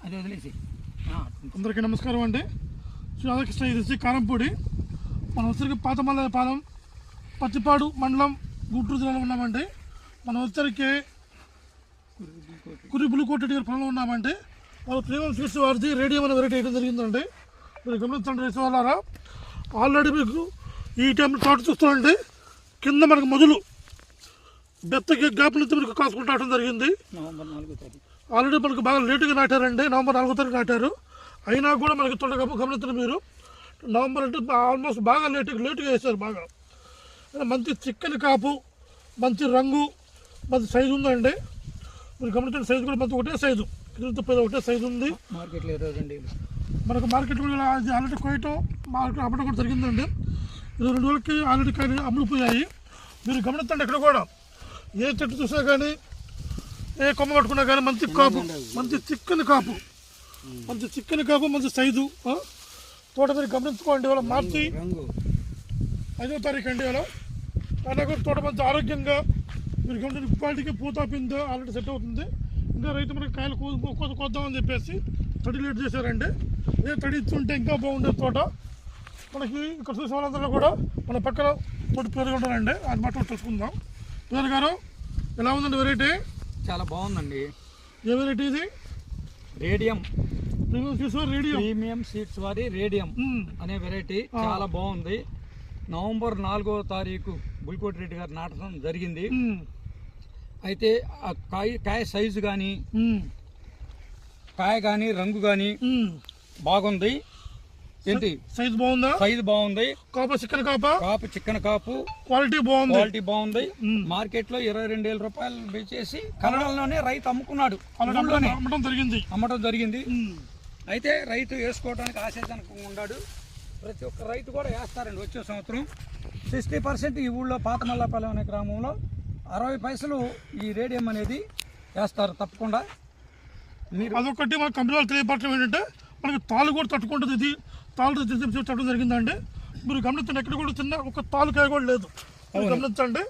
అందరికీ నమస్కారం అండి. రాధాకృష్ణ, ఇది కారంపూడి. మనం వచ్చరికి పాతమల్లపాలెం పచ్చిపాడు మండలం గుంటూరు జిల్లాలో ఉన్నామండి. మనం వచ్చరికి కురిబులుకోట పొలంలో ఉన్నామండి. వాళ్ళు ప్రీమియం స్వీట్స్ వారిది రేడియం అనే వెరైటీ వేయడం జరిగిందండి. మీరు గమనించండి రైతు వాళ్ళారా. ఆల్రెడీ మీకు ఈ టైంలో తోట చూస్తామండి. కింద మనకు మొదలు బెత్తకి గ్యాప్ నుంచి మీకు కాసుకుంటూ రావడం జరిగింది. ఆల్రెడీ మనకు బాగా లేటుగా నాటారండి. నవంబర్ 4వ తారీఖు నాటారు. అయినా కూడా మనకి తోట గమనించండి మీరు. నవంబర్ అంటే ఆల్మోస్ట్ బాగా లేటుగా వేశారు. బాగా మంచి చిక్కని కాపు, మంచి రంగు, మంచి సైజు ఉందండి. మీరు గమనించండి, సైజు కూడా మంచి ఒకటే సైజు, ఒకటే సైజు ఉంది. మార్కెట్లో మనకు మార్కెట్ కూడా ఆల్రెడీ కోయటం మార్కెట్ అమ్మడం కూడా జరిగిందండి. 2 రోజులకి ఆల్రెడీ కానీ అమ్ముడిపోయాయి. మీరు గమనించండి, ఎక్కడ కూడా ఏ చెట్టు చూసినా కానీ, ఏ కొమ్మ పట్టుకున్నా కానీ మంచి కాపు, మంచి చిక్కని కాపు, మంచి సైజు తోట. మీరు గమనించుకోండి. ఇవాళ మార్చి 5వ తారీఖు అండి. ఇవాళ అయినా కూడా తోట మంచి ఆరోగ్యంగా మీరు గమనించి క్వాలిటీకి పూత పింద ఆల్రెడీ సెట్ అవుతుంది. ఇంకా రైతు మనకి కాయలు కొద్దామని చెప్పేసి తడి లేట్ చేశారండి. అదే తడి ఇచ్చుంటే ఇంకా బాగుండేది తోట. మనకి ఇక్కడ చూసే వాళ్ళందరూ కూడా మన పక్కన తోటి పేరు ఉంటారండి. ఆయన మాట తెలుసుకుందాం. పేరు గారు, ఎలా ఉందండి వెరైటీ? చాలా బాగుందండి. ఏ వెరైటీ ఇది? రేడియం ప్రీమియం సీడ్స్ వారి రేడియం అనే వెరైటీ చాలా బాగుంది. నవంబర్ 4వ తారీఖు బుల్కోటి రెడ్డి గారు నాటడం జరిగింది. అయితే ఆ కాయ సైజు కానీ, కాయ కానీ, రంగు కానీ బాగుంది. ఏంటి సైజు బాగుందా? సైజు బాగుంది. కాపు చిక్కన కాపు, క్వాలిటీ బాగుంది. మార్కెట్ లో 22,000 రూపాయలు వేసేసి కన్నడలోనే రైతు అమ్ముకున్నాడు. అమ్మటం జరిగింది. అయితే రైతు వేసుకోవడానికి ఆశాజనకంగా ఉన్నాడు. ప్రతి ఒక్క రైతు కూడా వేస్తారండి. వచ్చే సంవత్సరం 60% ఈ ఊళ్ళో పాతమల్లపాలెం అనే గ్రామంలో 60 పైసలు ఈ రేడియం అనేది వేస్తారు తప్పకుండా. మీరు అదొకటి మన కంపెనీ తెలియపరచడం ఏంటంటే, మనకి తాళ్ళు కూడా తట్టుకుంటుంది. ఇది తాళ్ళు చెప్పడం జరిగిందండి. మీరు గమనించండి, ఎక్కడ కూడా చిన్న ఒక తాలుకాయ కూడా లేదు. గమనించండి.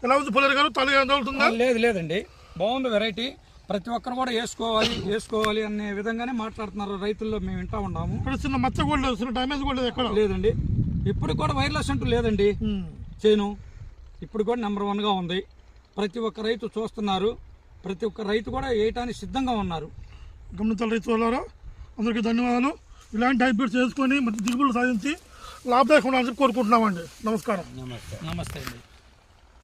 ఎలా ఉంది పుల్లరి గారు? తాలు అవుతుందా? లేదండి, బాగుంది వెరైటీ. ప్రతి ఒక్కరు కూడా వేసుకోవాలి అనే విధంగానే మాట్లాడుతున్నారు రైతుల్లో. మేము వింటా ఉన్నాము. ఇక్కడ చిన్న మచ్చ కూడా లేదు, చిన్న డ్యామేజ్ కూడా లేదు, ఎక్కడ లేదండి. ఇప్పుడు కూడా వైర్లెస్ అంటూ లేదండి. చేను ఇప్పుడు కూడా నెంబర్ 1గా ఉంది. ప్రతి ఒక్క రైతు చూస్తున్నారు. ప్రతి ఒక్క రైతు కూడా వేయటానికి సిద్ధంగా ఉన్నారు. గమనించాలి రైతు వాళ్ళారా. అందరికీ ధన్యవాదాలు. ఇలాంటి హైబ్రిడ్స్ చేసుకొని మంచి దిగుబడులు సాధించి లాభదాయకంగా ఉండాలని కోరుకుంటున్నామండి. నమస్కారం. నమస్తే అండి.